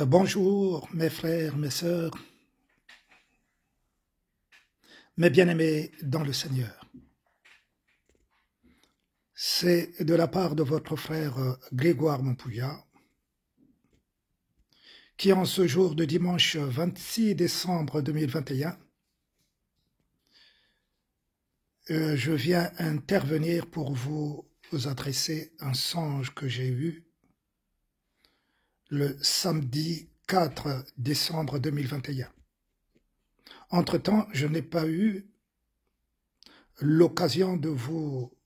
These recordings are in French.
Bonjour mes frères, mes sœurs, mes bien-aimés dans le Seigneur. C'est de la part de votre frère Grégoire Montpouillat qui en ce jour de dimanche 26 décembre 2021, je viens intervenir pour vous adresser un songe que j'ai eu le samedi 4 décembre 2021. Entre-temps, je n'ai pas eu l'occasion de vous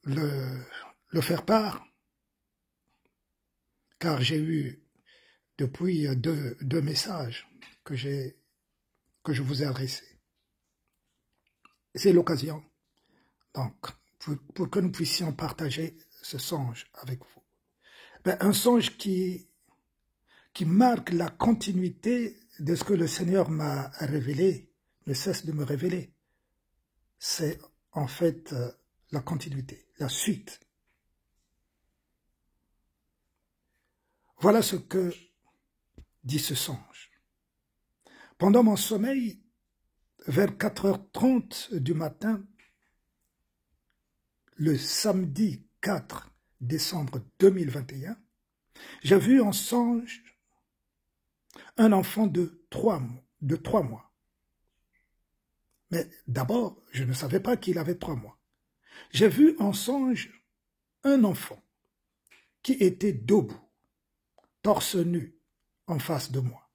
le faire part, car j'ai eu depuis deux messages que je vous ai adressés. C'est l'occasion, donc, pour que nous puissions partager ce songe avec vous. Un songe qui marque la continuité de ce que le Seigneur m'a révélé, ne cesse de me révéler. C'est en fait la continuité, la suite. Voilà ce que dit ce songe. Pendant mon sommeil, vers 4h30 du matin, le samedi 4 décembre 2021, j'ai vu en songe un enfant de 3 mois. Mais d'abord, je ne savais pas qu'il avait 3 mois. J'ai vu en songe un enfant qui était debout, torse nu, en face de moi.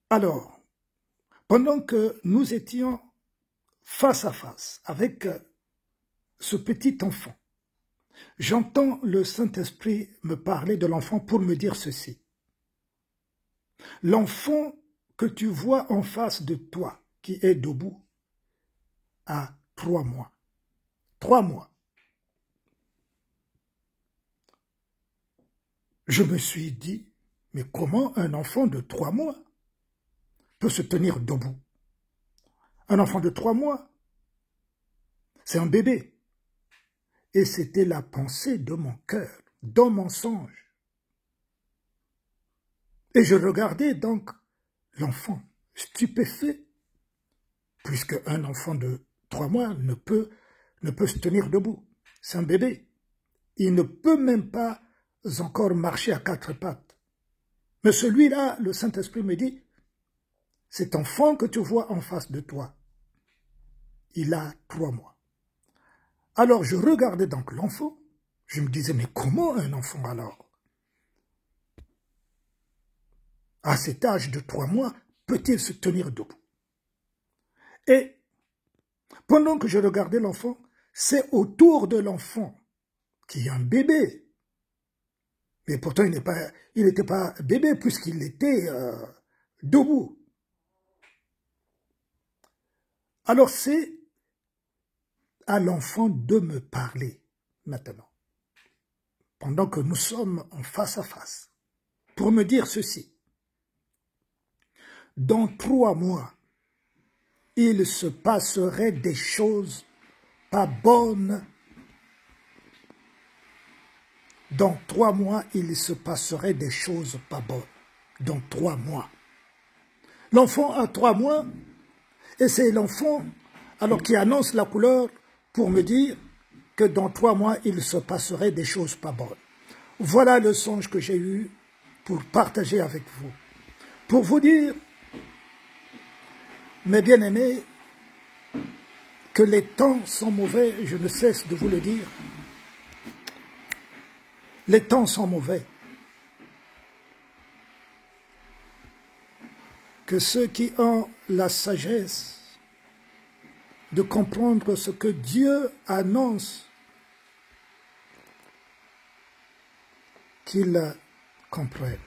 Alors, pendant que nous étions face à face avec ce petit enfant, j'entends le Saint-Esprit me parler de l'enfant pour me dire ceci. L'enfant que tu vois en face de toi, qui est debout, a 3 mois. 3 mois. Je me suis dit, mais comment un enfant de 3 mois peut se tenir debout? Un enfant de 3 mois, c'est un bébé. Et c'était la pensée de mon cœur, dans mon songe. Et je regardais donc l'enfant stupéfait, puisque un enfant de 3 mois ne peut se tenir debout. C'est un bébé. Il ne peut même pas encore marcher à 4 pattes. Mais celui-là, le Saint-Esprit me dit, cet enfant que tu vois en face de toi, il a 3 mois. Alors je regardais donc l'enfant, je me disais, mais comment un enfant alors, à cet âge de 3 mois, peut-il se tenir debout? Et pendant que je regardais l'enfant, c'est autour de l'enfant, qui est un bébé, mais pourtant il n'était pas bébé puisqu'il était debout. Alors c'est à l'enfant de me parler maintenant, pendant que nous sommes en face à face, pour me dire ceci. Dans 3 mois, il se passerait des choses pas bonnes. Dans 3 mois, il se passerait des choses pas bonnes. Dans 3 mois. L'enfant a 3 mois, et c'est l'enfant alors qui annonce la couleur pour me dire que dans 3 mois, il se passerait des choses pas bonnes. Voilà le songe que j'ai eu pour partager avec vous. Pour vous dire, mes bien-aimés, que les temps sont mauvais, je ne cesse de vous le dire. Les temps sont mauvais. Que ceux qui ont la sagesse de comprendre ce que Dieu annonce, qu'ils comprennent.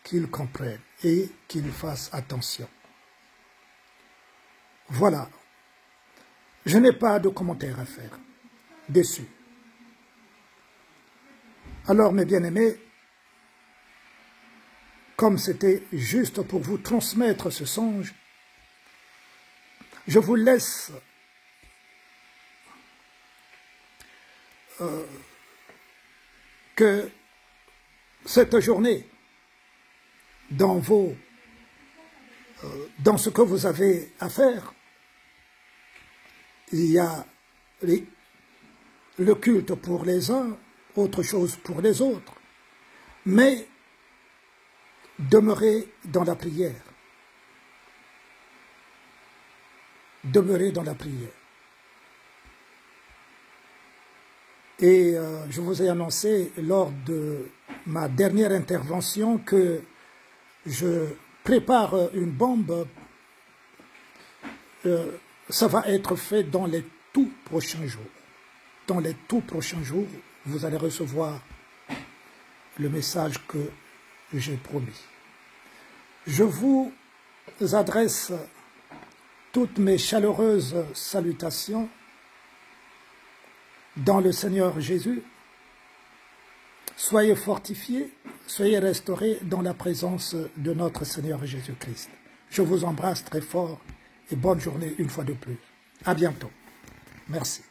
Qu'ils comprennent et qu'ils fassent attention. Voilà. Je n'ai pas de commentaires à faire dessus. Alors, mes bien-aimés, comme c'était juste pour vous transmettre ce songe, je vous laisse que cette journée, dans ce que vous avez à faire, il y a le culte pour les uns, autre chose pour les autres, mais demeurez dans la prière. Demeurez dans la prière. Et je vous ai annoncé lors de ma dernière intervention que je prépare une bombe. Ça va être fait dans les tout prochains jours. Dans les tout prochains jours, vous allez recevoir le message que j'ai promis. Je vous adresse toutes mes chaleureuses salutations dans le Seigneur Jésus. Soyez fortifiés, soyez restaurés dans la présence de notre Seigneur Jésus-Christ. Je vous embrasse très fort et bonne journée une fois de plus. À bientôt. Merci.